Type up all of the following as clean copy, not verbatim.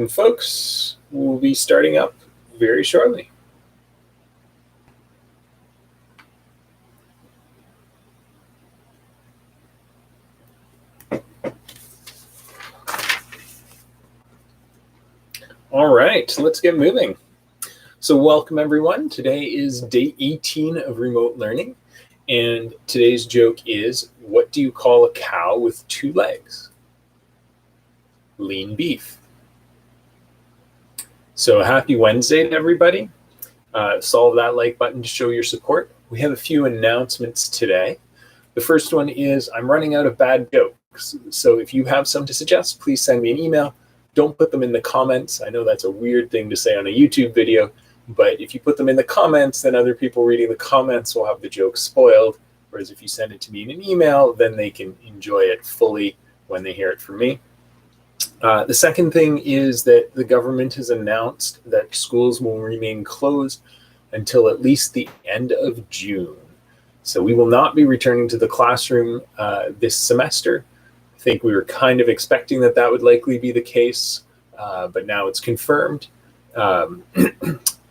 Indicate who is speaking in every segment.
Speaker 1: Welcome, folks. We'll be starting up very shortly. All right, let's get moving. So welcome, everyone. Today is day 18 of remote learning, and today's joke is, what do you call a cow with 2 legs? Lean beef. So happy Wednesday to everybody. Solve that like button to show your support. We have a few announcements today. The first one is I'm running out of bad jokes. So if you have some to suggest, please send me an email. Don't put them in the comments. I know that's a weird thing to say on a YouTube video, but if you put them in the comments, then other people reading the comments will have the joke spoiled. Whereas if you send it to me in an email, then they can enjoy it fully when they hear it from me. The second thing is that the government has announced that schools will remain closed until at least the end of June. So we will not be returning to the classroom this semester. I think we were kind of expecting that that would likely be the case, but now it's confirmed.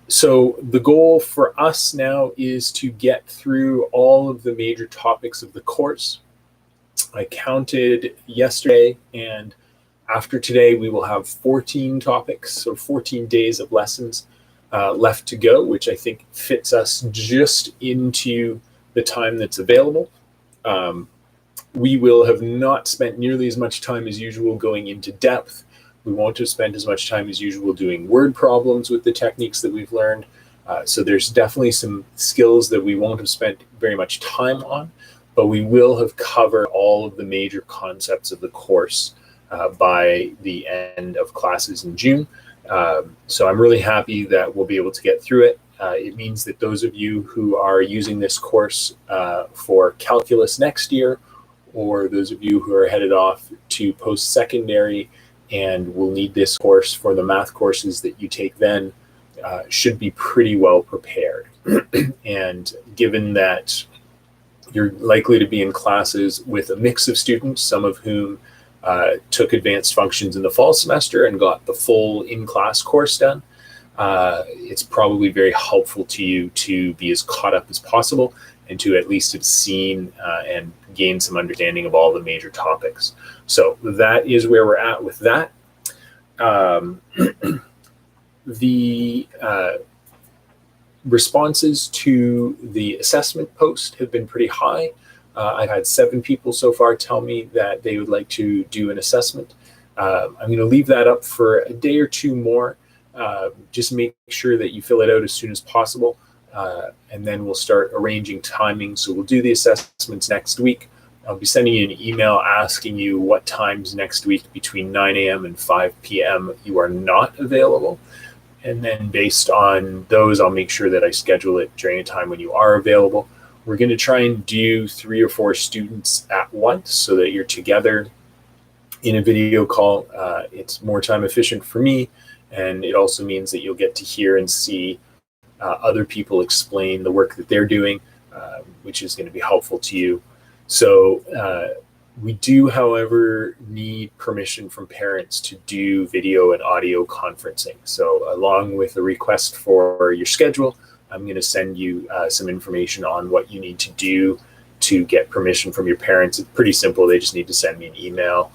Speaker 1: So the goal for us now is to get through all of the major topics of the course. I counted yesterday, and after today, we will have 14 topics, so 14 days of lessons left to go, which I think fits us just into the time that's available. We will have not spent nearly as much time as usual going into depth. We won't have spent as much time as usual doing word problems with the techniques that we've learned. So there's definitely some skills that we won't have spent very much time on, but we will have covered all of the major concepts of the course by the end of classes in June. So I'm really happy that we'll be able to get through it. It means that those of you who are using this course for calculus next year, or those of you who are headed off to post-secondary and will need this course for the math courses that you take then, should be pretty well prepared. And given that you're likely to be in classes with a mix of students, some of whom took advanced functions in the fall semester and got the full in-class course done, it's probably very helpful to you to be as caught up as possible and to at least have seen and gained some understanding of all the major topics. So that is where we're at with that. The responses to the assessment post have been pretty high. I've had 7 people so far tell me that they would like to do an assessment. I'm going to leave that up for a day or 2 more. Just make sure that you fill it out as soon as possible. And then we'll start arranging timing. So we'll do the assessments next week. I'll be sending you an email asking you what times next week between 9 a.m. and 5 p.m. you are not available. And then based on those, I'll make sure that I schedule it during a time when you are available. We're going to try and do 3 or 4 students at once so that you're together in a video call. It's more time efficient for me, and it also means that you'll get to hear and see other people explain the work that they're doing, which is going to be helpful to you. So we do, however, need permission from parents to do video and audio conferencing. So along with a request for your schedule, I'm going to send you some information on what you need to do to get permission from your parents. It's pretty simple. They just need to send me an email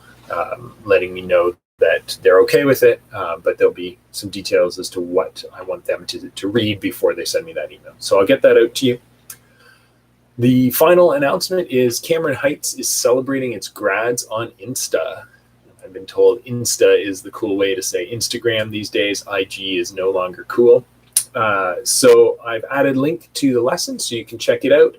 Speaker 1: letting me know that they're okay with it, but there'll be some details as to what I want them to read before they send me that email. So I'll get that out to you. The final announcement is Cameron Heights is celebrating its grads on Insta. I've been told Insta is the cool way to say Instagram these days. IG is no longer cool. So I've added a link to the lesson so you can check it out.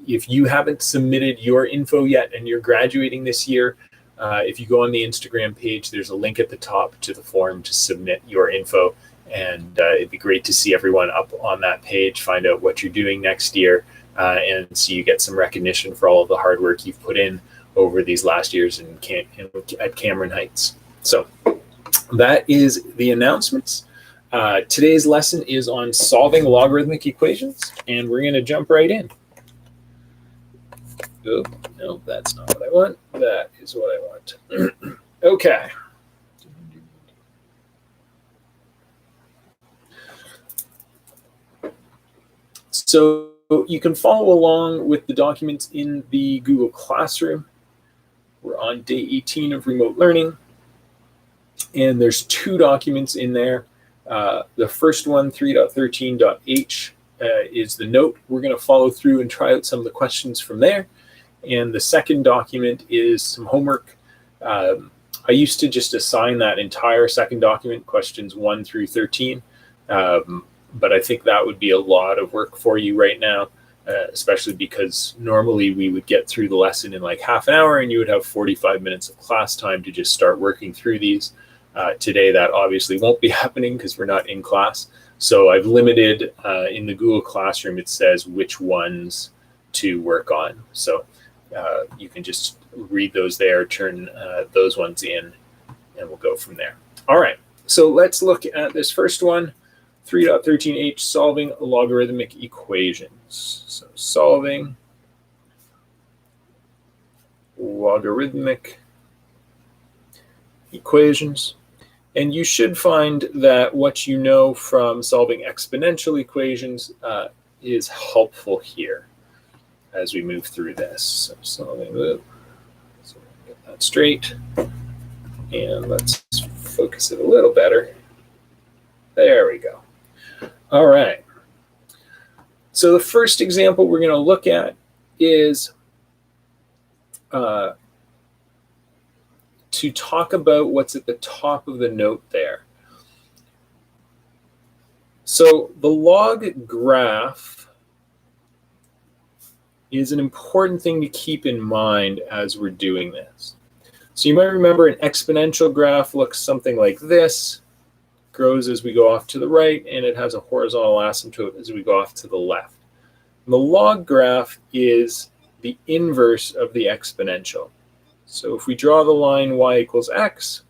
Speaker 1: If you haven't submitted your info yet and you're graduating this year, if you go on the Instagram page, there's a link at the top to the form to submit your info. And it'd be great to see everyone up on that page, find out what you're doing next year, and so you get some recognition for all of the hard work you've put in over these last years at Cameron Heights. So that is the announcements. Today's lesson is on solving logarithmic equations, and we're going to jump right in. Oh, no, that's not what I want. That is what I want. Okay. So you can follow along with the documents in the Google Classroom. We're on day 18 of remote learning, and there's 2 documents in there. The first one, 3.13.h, is the note. We're going to follow through and try out some of the questions from there. And the second document is some homework. I used to just assign that entire second document, questions 1 through 13. But I think that would be a lot of work for you right now, especially because normally we would get through the lesson in like half an hour and you would have 45 minutes of class time to just start working through these. Today, that obviously won't be happening because we're not in class. So I've limited in the Google Classroom, it says which ones to work on. So you can just read those there, turn those ones in, and we'll go from there. All right, so let's look at this first one. 3.13h, solving logarithmic equations. So solving logarithmic equations. And you should find that what you know from solving exponential equations is helpful here as we move through this. So solving the, so get that straight. And let's focus it a little better. There we go. All right. So the first example we're going to look at is to talk about what's at the top of the note there. So the log graph is an important thing to keep in mind as we're doing this. So you might remember an exponential graph looks something like this. Grows as we go off to the right, and it has a horizontal asymptote as we go off to the left. And the log graph is the inverse of the exponential. So if we draw the line y equals x,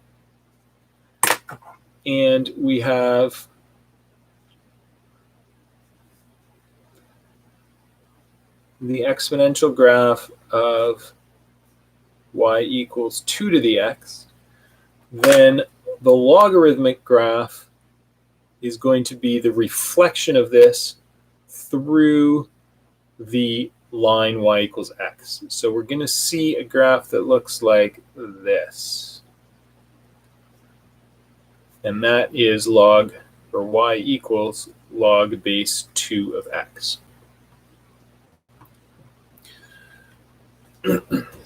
Speaker 1: and we have the exponential graph of y equals 2 to the x, then the logarithmic graph is going to be the reflection of this through the line y equals x. So we're going to see a graph that looks like this. And that is log, or y equals log base 2 of x.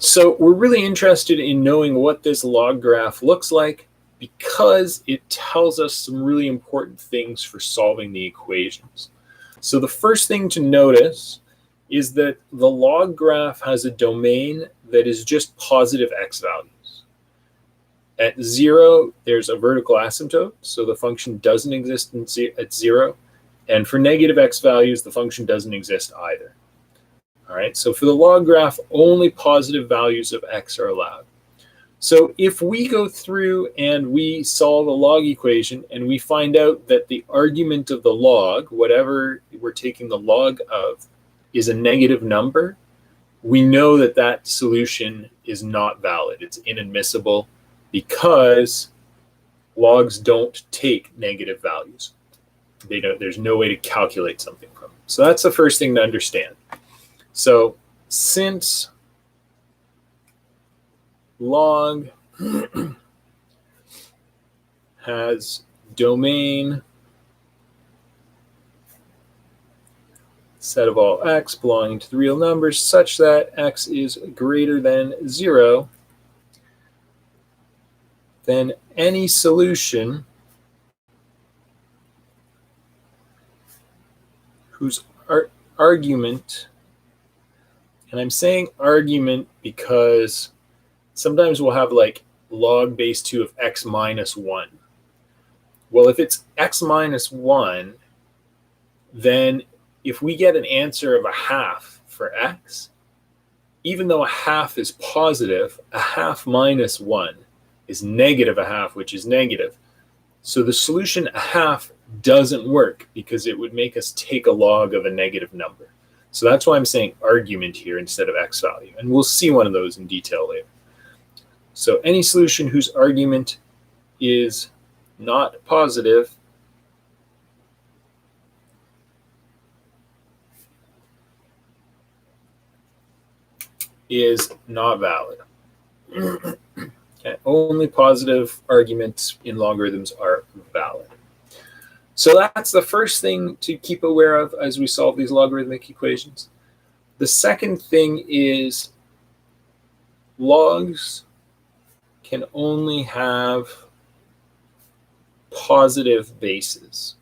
Speaker 1: So we're really interested in knowing what this log graph looks like, because it tells us some really important things for solving the equations. So the first thing to notice is that the log graph has a domain that is just positive x values. At 0, there's a vertical asymptote, so the function doesn't exist at 0. And for negative x values, the function doesn't exist either. All right, so for the log graph, only positive values of x are allowed. So if we go through and we solve a log equation and we find out that the argument of the log, whatever we're taking the log of, is a negative number, we know that that solution is not valid. It's inadmissible because logs don't take negative values. They don't, there's no way to calculate something from them. So that's the first thing to understand. So since log has domain set of all x belonging to the real numbers such that x is greater than 0, then any solution whose argument, and I'm saying argument because sometimes we'll have like log base 2 of x minus 1. Well, if it's x minus 1, then if we get an answer of a half for x, even though a half is positive, a half minus 1 is negative a half, which is negative. So the solution a half doesn't work because it would make us take a log of a negative number. So that's why I'm saying argument here instead of x value. And we'll see one of those in detail later. So any solution whose argument is not positive is not valid. Okay. Only positive arguments in logarithms are valid. So that's the first thing to keep aware of as we solve these logarithmic equations. The second thing is logs can only have positive bases.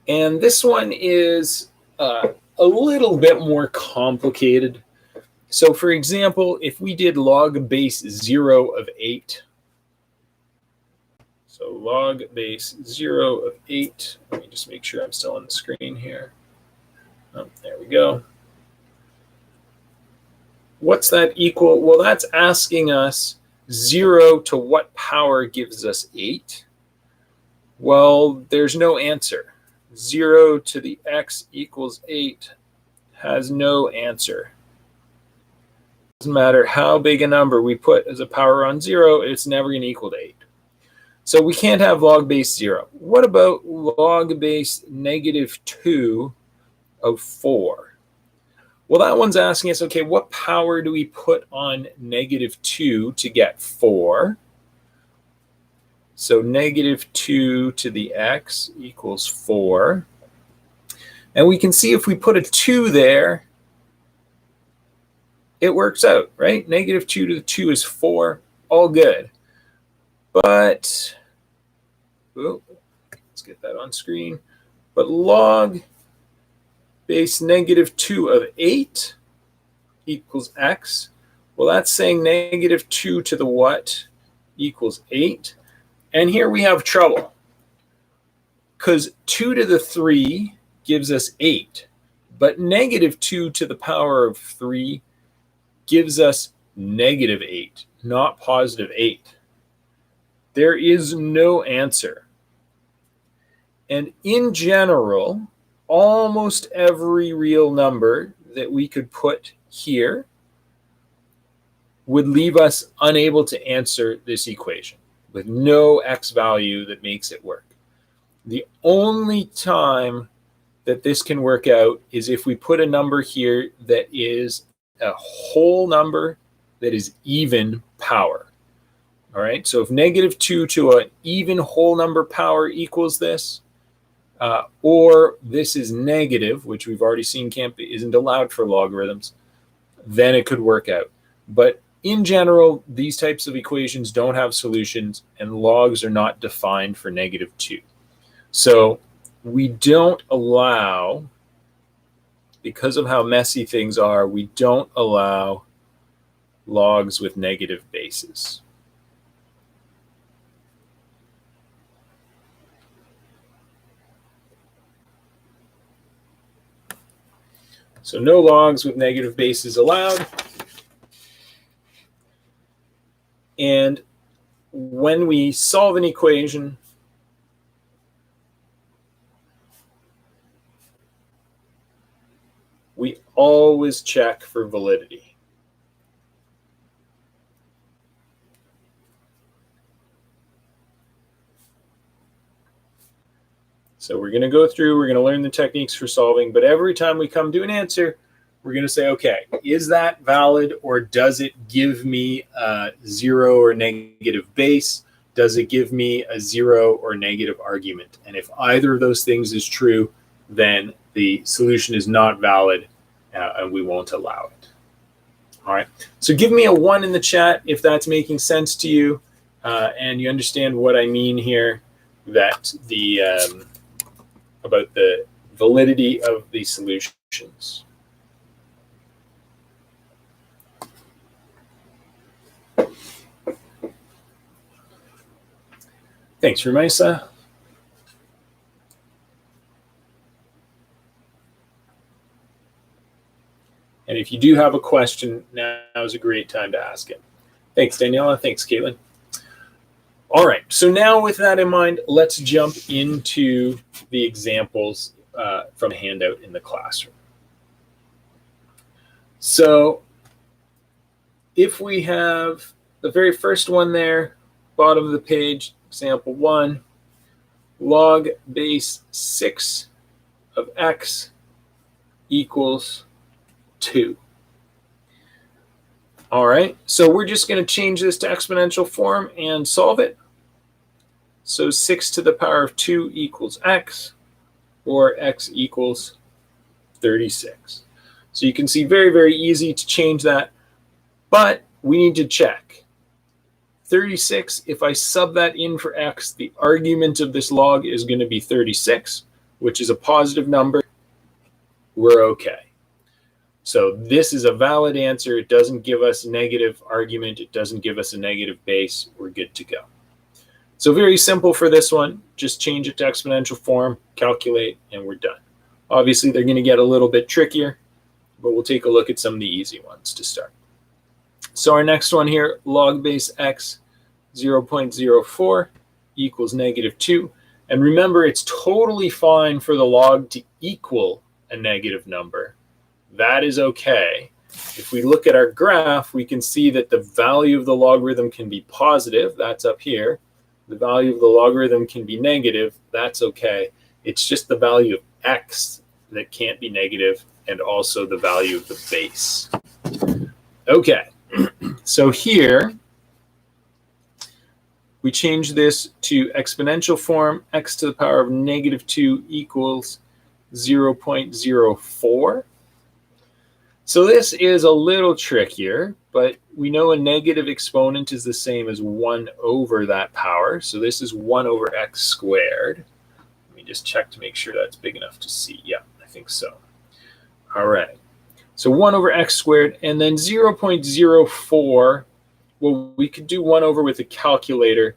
Speaker 1: And this one is a little bit more complicated. So for example, if we did log base 0 of 8, so log base 0 of 8, let me just make sure I'm still on the screen here. Oh, there we go. What's that equal? Well, that's asking us 0 to what power gives us 8? Well, there's no answer. 0 to the x equals 8 has no answer. Doesn't matter how big a number we put as a power on 0, it's never going to equal to 8. So we can't have log base 0. What about log base -2 of 4? Well, that one's asking us, okay, what power do we put on -2 to get 4? So -2 to the x equals 4. And we can see if we put a 2 there, it works out, right? -2 to the 2 is 4, all good. But, let's get that on screen. But log base -2 of 8 equals x. Well, that's saying -2 to the what equals 8. And here we have trouble, because 2 to the 3 gives us 8, but -2 to the power of 3 gives us -8, not +8. There is no answer. And in general, almost every real number that we could put here would leave us unable to answer this equation, with no x value that makes it work. The only time that this can work out is if we put a number here that is a whole number that is even power. All right, so if -2 to an even whole number power equals this, or this is negative, which we've already seen isn't allowed for logarithms, then it could work out. But in general, these types of equations don't have solutions, and logs are not defined for -2. So we don't allow, because of how messy things are, we don't allow logs with negative bases. So no logs with negative bases allowed. And when we solve an equation, we always check for validity. So we're going to go through, we're going to learn the techniques for solving, but every time we come to an answer, we're going to say, okay, is that valid, or does it give me a 0 or negative base? Does it give me a 0 or negative argument? And if either of those things is true, then the solution is not valid, and we won't allow it. All right, so give me a 1 in the chat if that's making sense to you, and you understand what I mean here, that about the validity of the solutions. Thanks, Rumaisa. And if you do have a question, now is a great time to ask it. Thanks, Daniela. Thanks, Caitlin. All right, so now with that in mind, let's jump into the examples from a handout in the classroom. So if we have the very first one there, bottom of the page, example 1, log base 6 of x equals 2. All right, so we're just going to change this to exponential form and solve it. So 6 to the power of 2 equals x, or x equals 36. So you can see very, very easy to change that, but we need to check. 36, if I sub that in for x, the argument of this log is going to be 36, which is a positive number. We're okay. So this is a valid answer. It doesn't give us a negative argument. It doesn't give us a negative base. We're good to go. So very simple for this one. Just change it to exponential form, calculate, and we're done. Obviously, they're going to get a little bit trickier, but we'll take a look at some of the easy ones to start. So our next one here, log base x 0.04 equals -2. And remember, it's totally fine for the log to equal a negative number. That is okay. If we look at our graph, we can see that the value of the logarithm can be positive. That's up here. The value of the logarithm can be negative. That's okay. It's just the value of x that can't be negative, and also the value of the base. Okay, so here we change this to exponential form. X to the power of -2 equals 0.04. So this is a little trickier, but we know a negative exponent is the same as 1 over that power. So this is 1 over x squared. Let me just check to make sure that's big enough to see. Yeah, I think so. All right. So 1 over x squared, and then 0.04. Well, we could do 1 over with a calculator,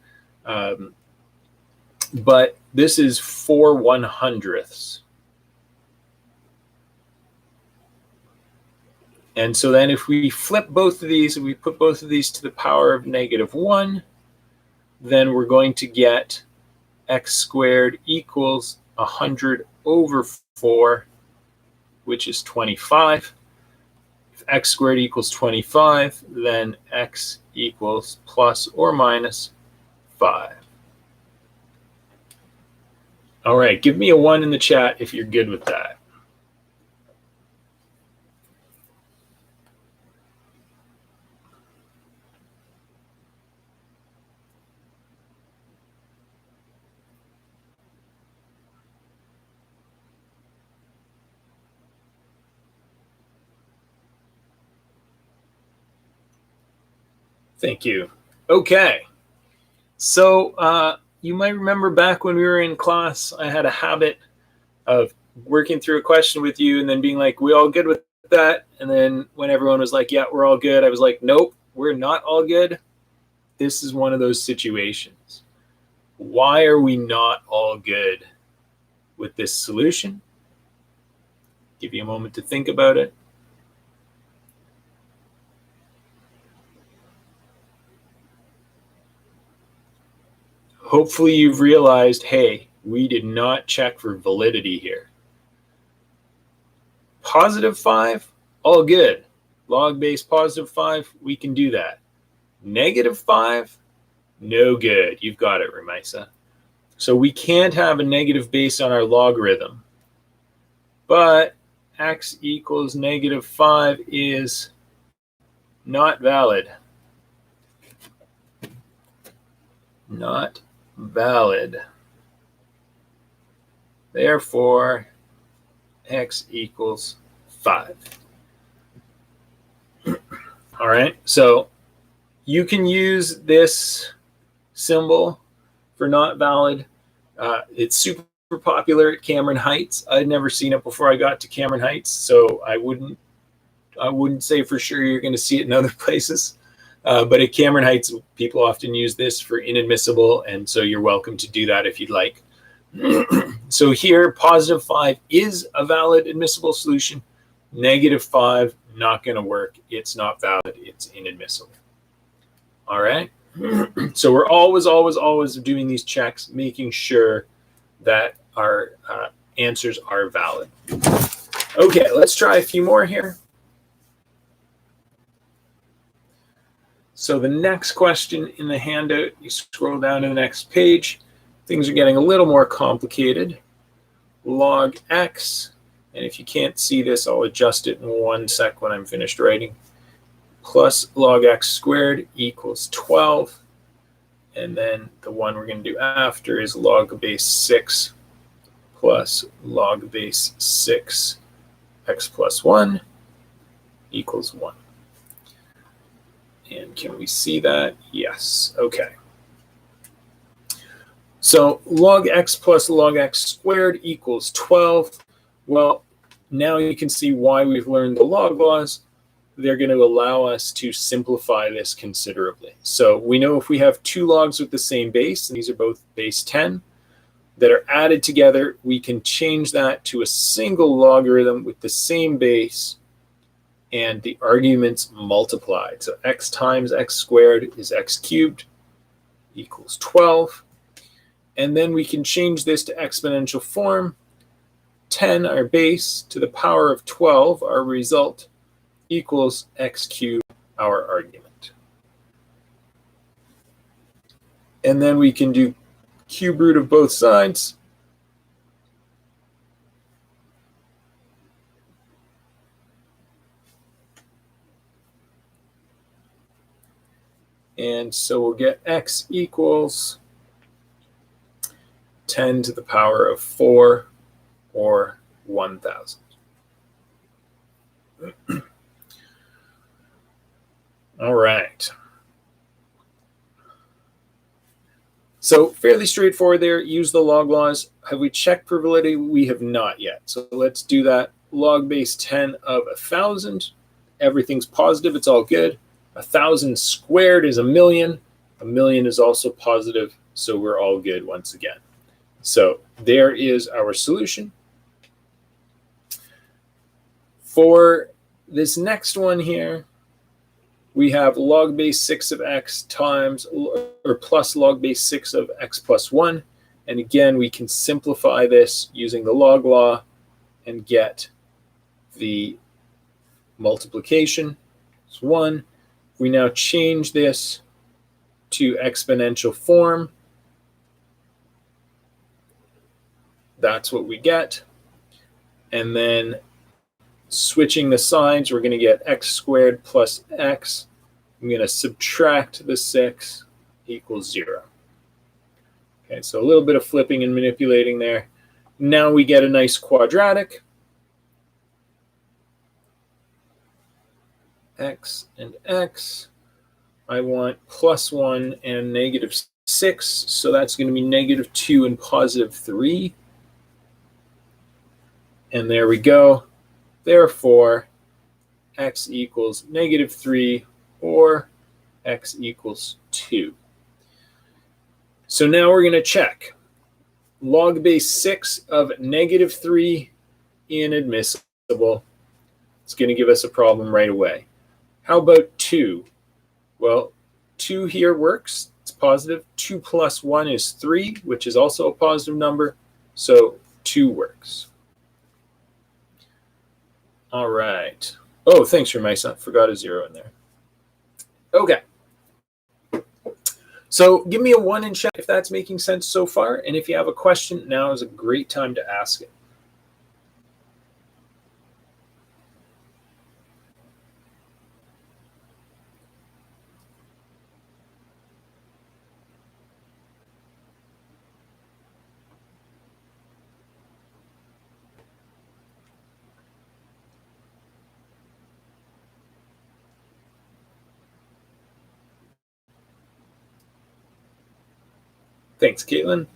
Speaker 1: but this is 4/100ths. And so then if we flip both of these, and we put both of these to the power of -1, then we're going to get x squared equals 100 over 4, which is 25. If x squared equals 25, then x equals plus or minus 5. All right, give me a 1 in the chat if you're good with that. Thank you. Okay. So you might remember back when we were in class, I had a habit of working through a question with you and then being like, we all good with that? And then when everyone was like, yeah, we're all good, I was like, nope, we're not all good. This is one of those situations. Why are we not all good with this solution? Give you a moment to think about it. Hopefully you've realized, hey, we did not check for validity here. +5, all good. Log base +5, we can do that. -5, no good. You've got it, Ramaisa. So we can't have a negative base on our logarithm. But x equals -5 is not valid. Not valid. Therefore, x equals 5. All right, so you can use this symbol for not valid. It's super popular at Cameron Heights. I'd never seen it before I got to Cameron Heights, so I wouldn't say for sure you're going to see it in other places. But at Cameron Heights, people often use this for inadmissible, and so you're welcome to do that if you'd like. So here, +5 is a valid admissible solution. -5, not going to work. It's not valid. It's inadmissible. All right. So we're always doing these checks, making sure that our answers are valid. Okay, let's try a few more here. So the next question in the handout, you scroll down to the next page. Things are getting a little more complicated. log x, and if you can't see this, I'll adjust it in 1 sec when I'm finished writing, plus log x squared equals 12. And then the one we're going to do after is log base 6 plus log base 6 x plus 1 equals 1. And can we see that? Yes. Okay. So log x plus log x squared equals 12. Well, now you can see why we've learned the log laws. They're going to allow us to simplify this considerably. So we know if we have two logs with the same base, and these are both base 10, that are added together, we can change that to a single logarithm with the same base, and the arguments multiplied. So x times x squared is x cubed equals 12. And then we can change this to exponential form. 10, our base, to the power of 12, our result, equals x cubed, our argument. And then we can do cube root of both sides. And so we'll get x equals 10 to the power of 4, or 1,000. All right. So fairly straightforward there. Use the log laws. Have we checked for validity? We have not yet. So let's do that. Log base 10 of 1,000. Everything's positive. It's all good. 1,000 squared is 1,000,000. 1,000,000 is also positive. So we're all good once again. So there is our solution. For this next one here, we have log base 6 of x times or plus log base 6 of x plus 1. And again, we can simplify this using the log law and get the multiplication. It's 1. We now change this to exponential form. That's what we get. And then switching the signs, we're going to get x squared plus x. I'm going to subtract the 6 equals 0. Okay, so a little bit of flipping and manipulating there. Now we get a nice quadratic. X and x. I want plus 1 and negative 6, so that's going to be negative 2 and positive 3. And there we go. Therefore, x equals negative 3 or x equals 2. So now we're going to check. Log base 6 of negative 3, inadmissible. It's going to give us a problem right away. How about 2? Well, 2 here works. It's positive. 2 plus 1 is 3, which is also a positive number. So 2 works. All right. Oh, thanks, Ramesa. Forgot a 0 in there. Okay. So give me a 1 in chat if that's making sense so far. And if you have a question, now is a great time to ask it. Thanks, Caitlin.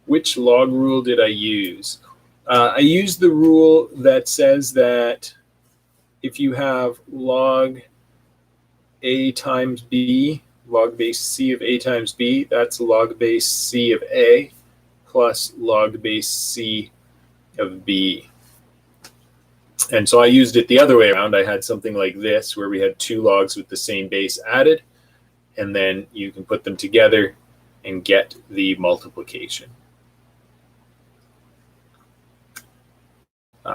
Speaker 1: Which log rule did I use? I used the rule that says that if you have log a times b, log base c of a times b, that's log base c of a plus log base c of b. And so I used it the other way around. I had something like this where we had two logs with the same base added, and then you can put them together and get the multiplication.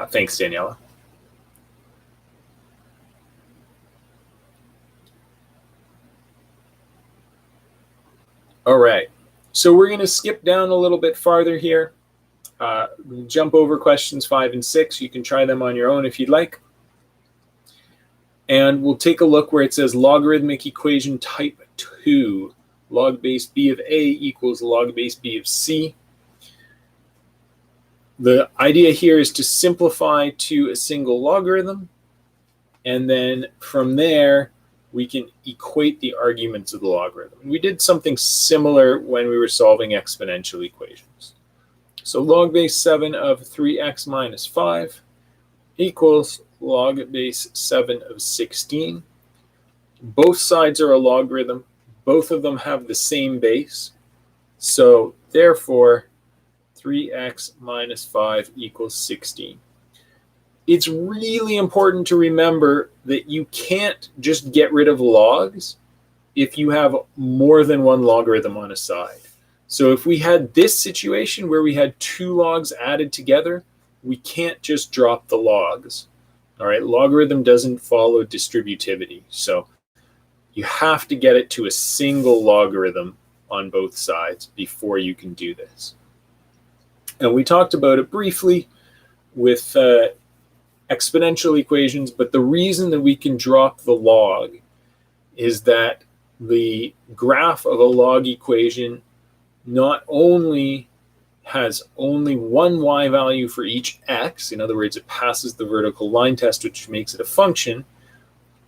Speaker 1: Thanks, Daniela. All right, so we're going to skip down a little bit farther here. Jump over questions 5 and 6. You can try them on your own if you'd like. And we'll take a look where it says logarithmic equation type 2. Log base b of a equals log base b of c. The idea here is to simplify to a single logarithm, and then from there we can equate the arguments of the logarithm. We did something similar when we were solving exponential equations. So log base 7 of 3x minus 5 equals log base 7 of 16. Both sides are a logarithm. Both of them have the same base. So therefore, 3x minus 5 equals 16. It's really important to remember that you can't just get rid of logs if you have more than one logarithm on a side. So if we had this situation where we had 2 logs added together, we can't just drop the logs. All right, logarithm doesn't follow distributivity. So you have to get it to a single logarithm on both sides before you can do this. And we talked about it briefly with exponential equations, but the reason that we can drop the log is that the graph of a log equation not only has only one y value for each x, in other words, it passes the vertical line test, which makes it a function,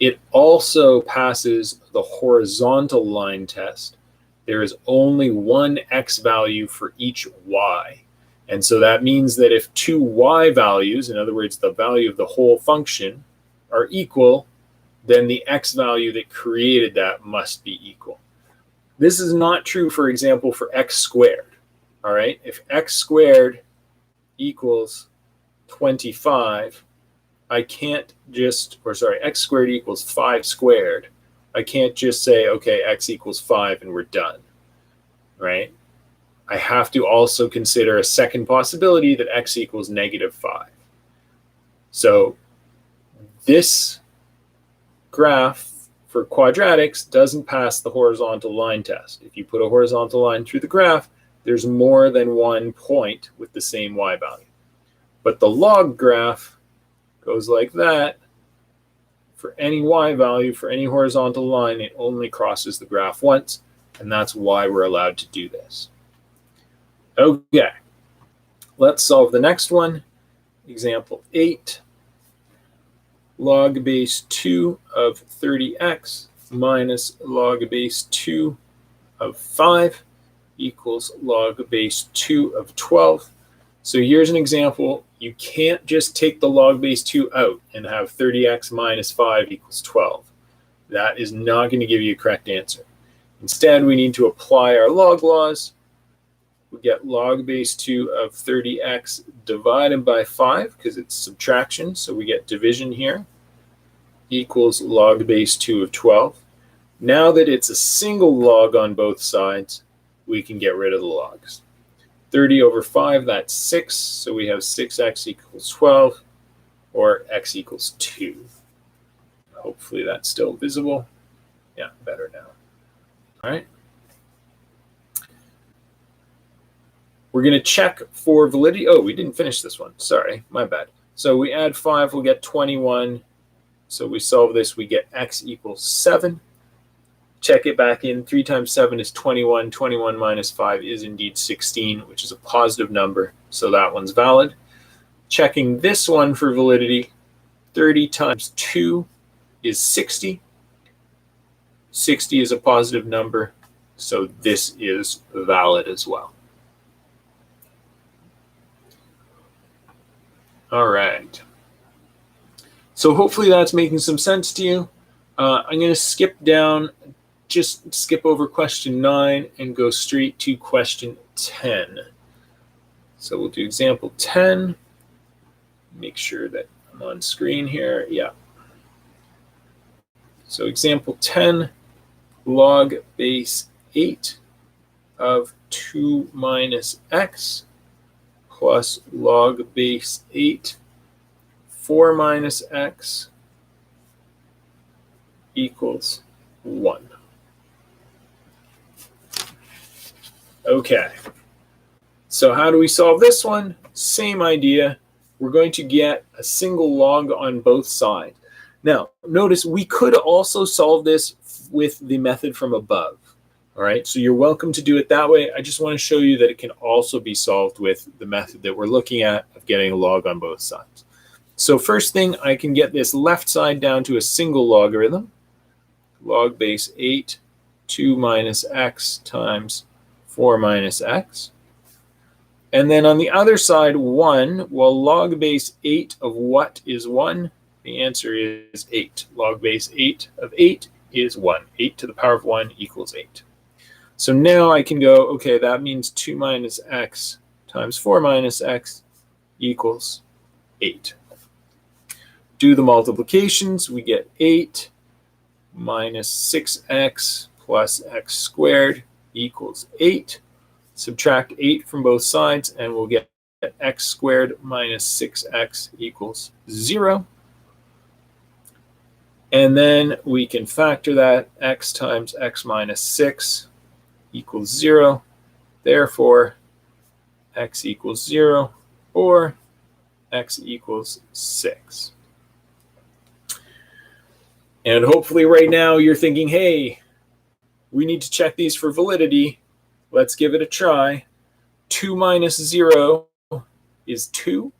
Speaker 1: it also passes the horizontal line test. There is only one x value for each y. And so that means that if 2 y values, in other words, the value of the whole function, are equal, then the x value that created that must be equal. This is not true, for example, for x squared. All right, if x squared equals 25, I can't just, or sorry, x squared equals 5 squared. I can't just say, okay, x equals 5 and we're done, right? I have to also consider a second possibility that x equals negative 5. So this graph for quadratics doesn't pass the horizontal line test. If you put a horizontal line through the graph, there's more than one point with the same y value. But the log graph goes like that. For any y value, for any horizontal line, it only crosses the graph once, and that's why we're allowed to do this. Okay, let's solve the next one. Example 8. Log base 2 of 30x minus log base 2 of 5 equals log base 2 of 12. So here's an example. You can't just take the log base 2 out and have 30x minus 5 equals 12. That is not going to give you a correct answer. Instead, we need to apply our log laws. We get log base 2 of 30x divided by 5 because it's subtraction, so we get division here, equals log base 2 of 12. Now that it's a single log on both sides, we can get rid of the logs. 30 over 5, that's 6, so we have 6x equals 12, or x equals 2. Hopefully that's still visible. Yeah, better now. All right. We're going to check for validity. Oh, we didn't finish this one. Sorry, my bad. So we add 5, we'll get 21. So we solve this, we get x equals 7. Check it back in. 3 times 7 is 21. 21 minus 5 is indeed 16, which is a positive number. So that one's valid. Checking this one for validity. 30 times 2 is 60. 60 is a positive number. So this is valid as well. All right. So hopefully that's making some sense to you. I'm going to skip down, just skip over question 9 and go straight to question 10. So we'll do example 10. Make sure that I'm on screen here. Yeah. So example 10, log base 8 of 2 minus x plus log base 8 4 minus x equals 1. Okay. So how do we solve this one? Same idea. We're going to get a single log on both sides. Now, notice we could also solve this with the method from above. All right, so you're welcome to do it that way. I just want to show you that it can also be solved with the method that we're looking at of getting a log on both sides. So first thing, I can get this left side down to a single logarithm. Log base 8, 2 minus x times 4 minus x. And then on the other side, 1, well, log base 8 of what is 1? The answer is 8. Log base 8 of 8 is 1. 8 to the power of 1 equals 8. So now I can go, okay, that means 2 minus x times 4 minus x equals 8. Do the multiplications, we get 8 minus 6x plus x squared equals 8. Subtract 8 from both sides, and we'll get x squared minus 6x equals 0. And then we can factor that. X times x minus 6 equals 0. Therefore, x equals 0, or x equals 6. And hopefully right now you're thinking, hey, we need to check these for validity. Let's give it a try. 2 minus 0 is 2.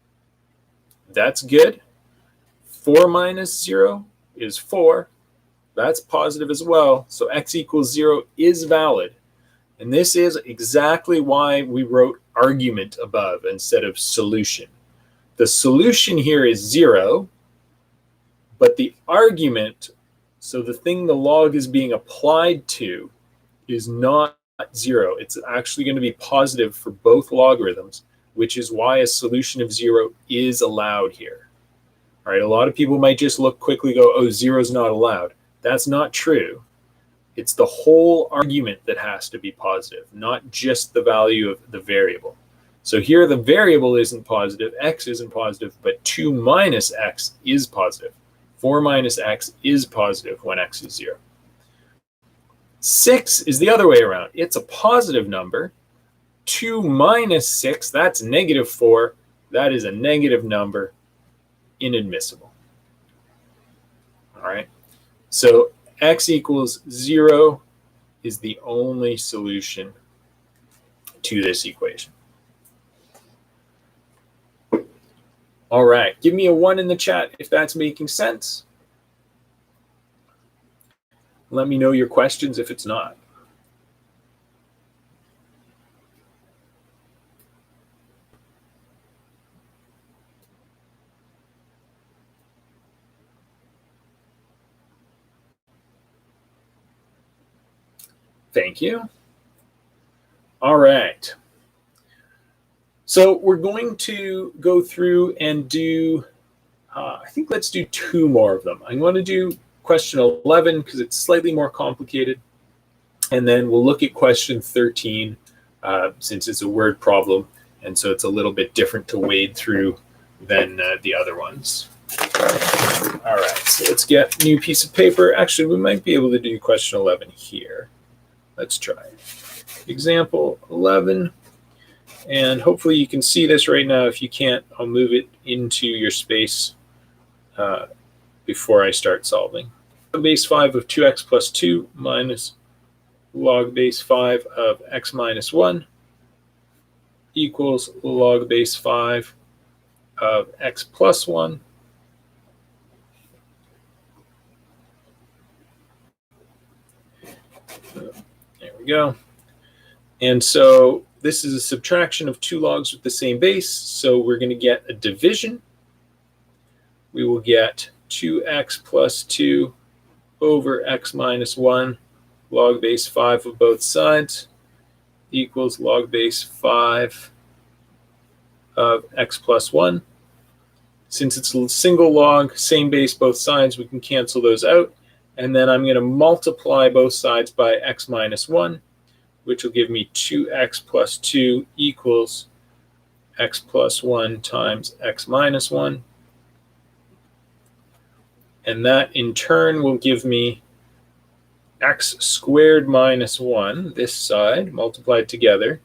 Speaker 1: That's good. 4 minus 0 is 4. That's positive as well. So x equals 0 is valid. And this is exactly why we wrote argument above instead of solution. The solution here is 0, but the argument, so the thing the log is being applied to, is not 0. It's actually going to be positive for both logarithms, which is why a solution of 0 is allowed here. All right, a lot of people might just look quickly, go, oh, 0 is not allowed. That's not true. It's the whole argument that has to be positive, not just the value of the variable. So here the variable isn't positive, x isn't positive, but 2 minus x is positive. 4 minus x is positive when x is 0. 6 is the other way around. It's a positive number. 2 minus 6, that's negative 4. That is a negative number, inadmissible. All right. So x equals 0 is the only solution to this equation. All right. Give me a 1 in the chat if that's making sense. Let me know your questions if it's not. Thank you. All right. So we're going to go through and do, I think let's do 2 more of them. I'm going to do question 11 because it's slightly more complicated. And then we'll look at question 13 since it's a word problem. And so it's a little bit different to wade through than the other ones. All right, so let's get a new piece of paper. Actually, we might be able to do question 11 here. Let's try it. Example 11. And hopefully you can see this right now. If you can't, I'll move it into your space before I start solving. Log base 5 of 2x plus 2 minus log base 5 of x minus 1 equals log base 5 of x plus 1. There we go. And so this is a subtraction of 2 logs with the same base. So we're going to get a division. We will get 2x plus 2 over x minus 1 log base 5 of both sides equals log base 5 of x plus 1. Since it's a single log, same base both sides, we can cancel those out. And then I'm going to multiply both sides by x minus 1, which will give me 2x plus 2 equals x plus 1 times x minus 1. And that in turn will give me x squared minus 1, this side, multiplied together,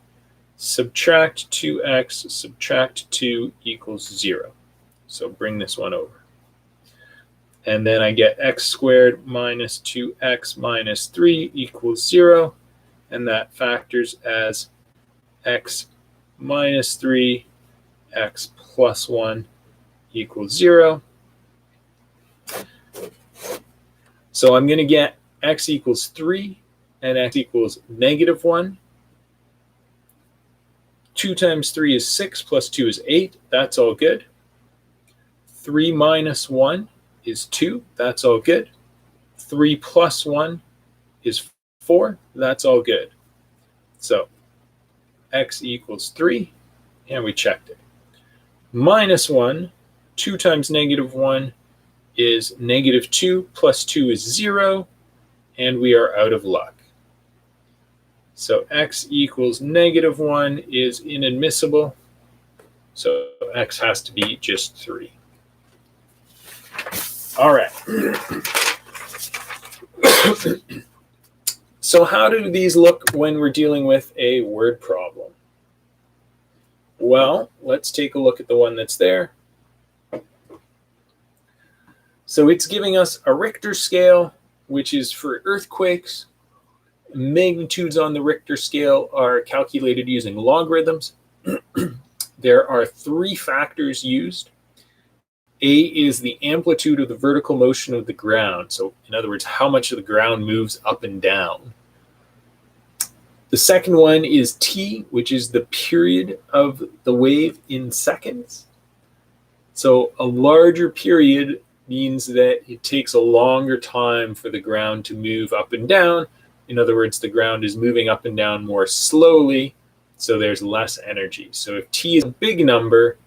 Speaker 1: subtract 2x, subtract 2 equals 0. So bring this one over. And then I get x squared minus 2x minus 3 equals 0. And that factors as x minus 3, x plus 1 equals 0. So I'm going to get x equals 3 and x equals negative 1. 2 times 3 is 6 plus 2 is 8. That's all good. 3 minus 1 is 2. That's all good. 3 plus 1 is 4. That's all good. So x equals 3, and we checked it. Minus 1, 2 times negative 1 is negative 2, plus 2 is 0, and we are out of luck. So x equals negative 1 is inadmissible, so x has to be just 3. All right. So how do these look when we're dealing with a word problem? Well, let's take a look at the one that's there. So it's giving us a Richter scale, which is for earthquakes. Magnitudes on the Richter scale are calculated using logarithms. There are 3 factors used. A is the amplitude of the vertical motion of the ground. So in other words, how much of the ground moves up and down. The second one is T, which is the period of the wave in seconds. So a larger period means that it takes a longer time for the ground to move up and down. In other words, the ground is moving up and down more slowly, so there's less energy. So if T is a big number,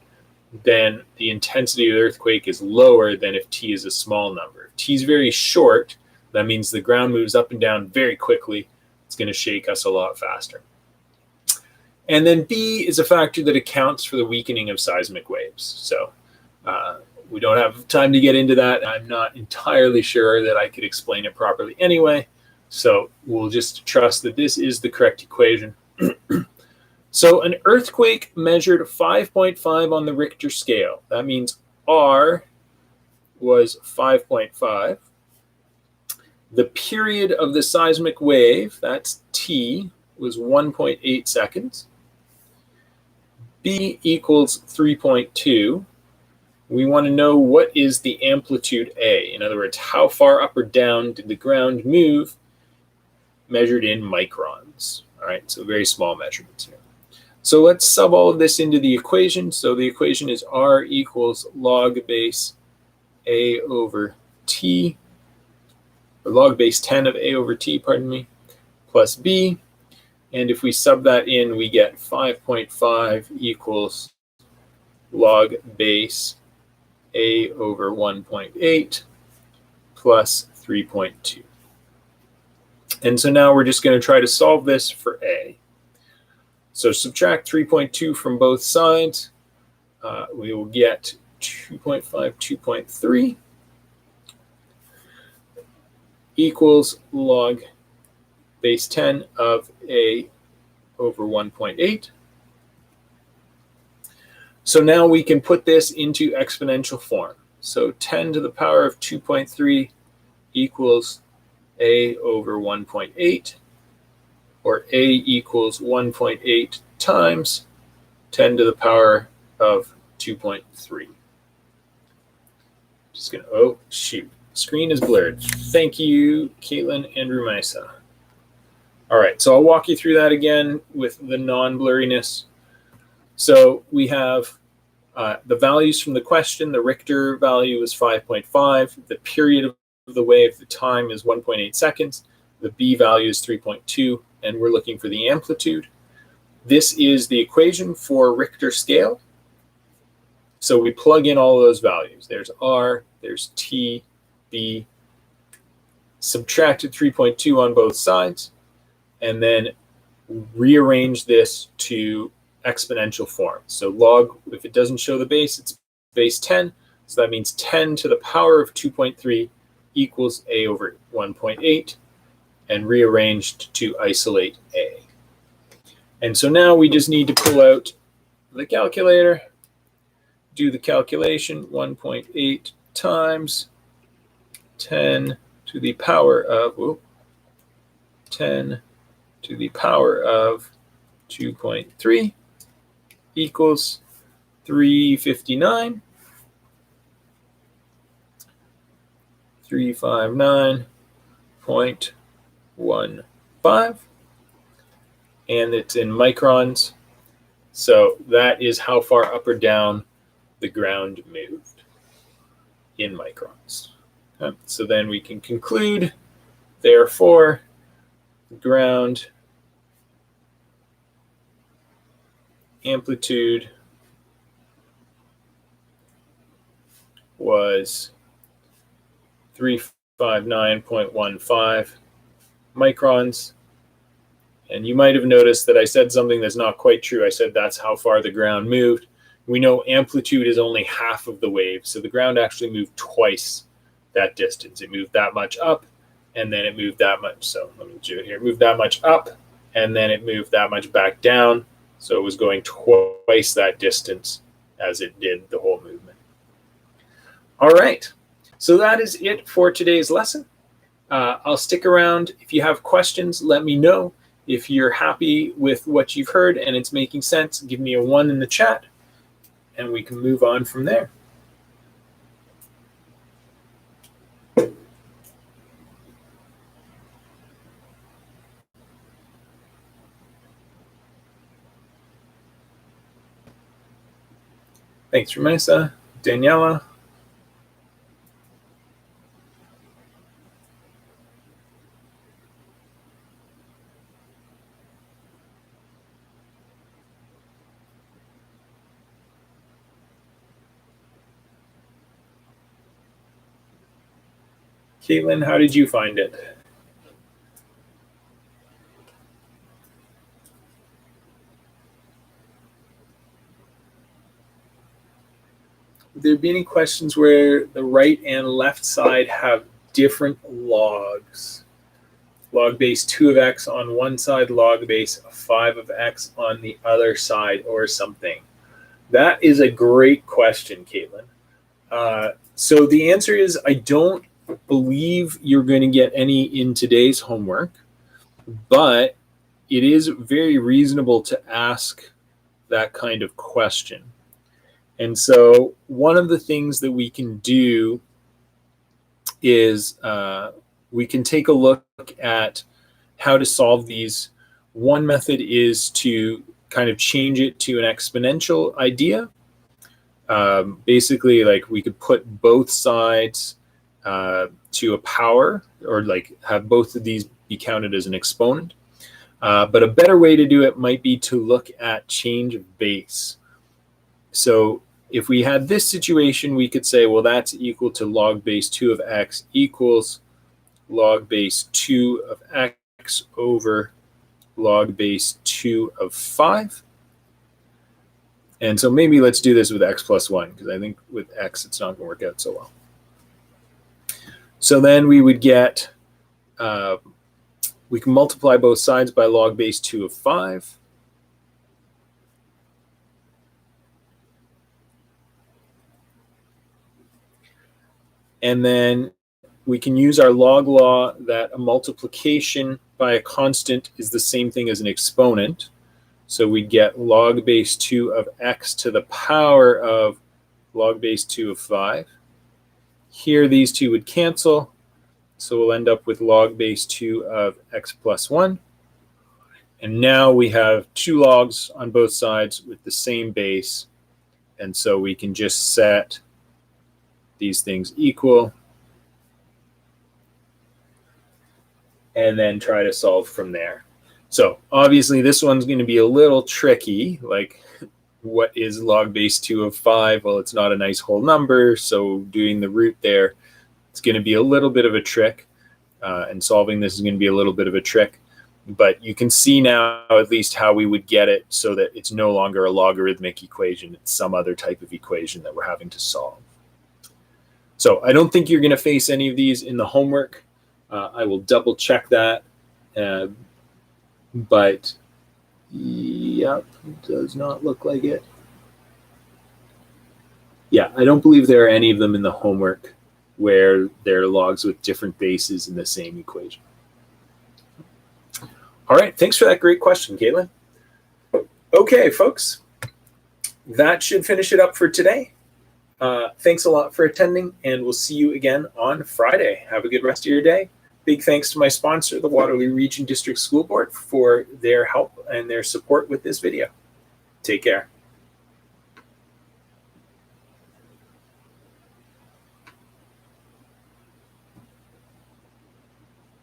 Speaker 1: then the intensity of the earthquake is lower than if T is a small number. If T is very short, that means the ground moves up and down very quickly. It's going to shake us a lot faster. And then B is a factor that accounts for the weakening of seismic waves. So we don't have time to get into that. I'm not entirely sure that I could explain it properly anyway. So we'll just trust that this is the correct equation. So an earthquake measured 5.5 on the Richter scale. That means R was 5.5. The period of the seismic wave, that's T, was 1.8 seconds. B equals 3.2. We want to know what is the amplitude A. In other words, how far up or down did the ground move measured in microns. All right, so very small measurements here. So let's sub all of this into the equation. So the equation is R equals log base A over T, or log base 10 of A over T, pardon me, plus B. And if we sub that in, we get 5.5 equals log base A over 1.8 plus 3.2. And so now we're just going to try to solve this for A. So subtract 3.2 from both sides. We will get 2.5, 2.3 equals log base 10 of A over 1.8. So now we can put this into exponential form. So 10 to the power of 2.3 equals A over 1.8, or A equals 1.8 times 10 to the power of 2.3. Just gonna, oh shoot, screen is blurred. Thank you, Caitlin and Rumaisa. All right, so I'll walk you through that again with the non-blurriness. So we have the values from the question. The Richter value is 5.5. The period of the wave, the time is 1.8 seconds. The B value is 3.2, and we're looking for the amplitude. This is the equation for Richter scale. So we plug in all of those values. There's R, there's T, B, subtracted 3.2 on both sides, and then rearrange this to exponential form. So log, if it doesn't show the base, it's base 10. So that means 10 to the power of 2.3 equals A over 1.8. and rearranged to isolate A. And so now we just need to pull out the calculator, do the calculation. 1.8 times 10 to the power of 10 to the power of 2.3 equals 359. 359.15, and it's in microns. So that is how far up or down the ground moved in microns. Okay. So then we can conclude, therefore, the ground amplitude was 359.15 microns. And you might have noticed that I said something that's not quite true. I said that's how far the ground moved. We know amplitude is only half of the wave, so the ground actually moved twice that distance. It moved that much up, and then it moved that much. So let me do it here. It moved that much up, and then it moved that much back down. So it was going twice that distance as it did the whole movement. All right. So that is it for today's lesson. I'll stick around. If you have questions, let me know. If you're happy with what you've heard and it's making sense, give me a 1 in the chat, and we can move on from there. Thanks, Ramesa, Daniela. Caitlin, how did you find it? Would there be any questions where the right and left side have different logs? Log base 2 of x on one side, log base 5 of x on the other side, or something? That is a great question, Caitlin. So the answer is I don't believe you're going to get any in today's homework, but it is very reasonable to ask that kind of question. And so one of the things that we can do is we can take a look at how to solve these. One method is to kind of change it to an exponential idea. Basically, like we could put both sides to a power, or like have both of these be counted as an exponent. But a better way to do it might be to look at change of base. So if we had this situation, we could say, well, that's equal to log base 2 of x equals log base 2 of x over log base 2 of 5. And so maybe let's do this with x plus 1, because I think with x it's not going to work out so well. So then we would get, we can multiply both sides by log base 2 of 5. And then we can use our log law that a multiplication by a constant is the same thing as an exponent. So we get log base 2 of x to the power of log base 2 of 5. Here these two would cancel, so we'll end up with log base 2 of x plus 1. And now we have two logs on both sides with the same base, and so we can just set these things equal and then try to solve from there. So obviously this one's going to be a little tricky, like what is log base 2 of 5? Well, it's not a nice whole number, so doing the root there, it's going to be a little bit of a trick, and solving this is going to be a little bit of a trick. But you can see now at least how we would get it so that it's no longer a logarithmic equation. It's some other type of equation that we're having to solve. So I don't think you're going to face any of these in the homework. I will double check that. But yep, does not look like it. Yeah, I don't believe there are any of them in the homework where there are logs with different bases in the same equation. All right, thanks for that great question, Caitlin. Okay, folks, that should finish it up for today. Thanks a lot for attending, and we'll see you again on Friday. Have a good rest of your day. Big thanks to my sponsor, the Waterloo Region District School Board, for their help and their support with this video. Take care.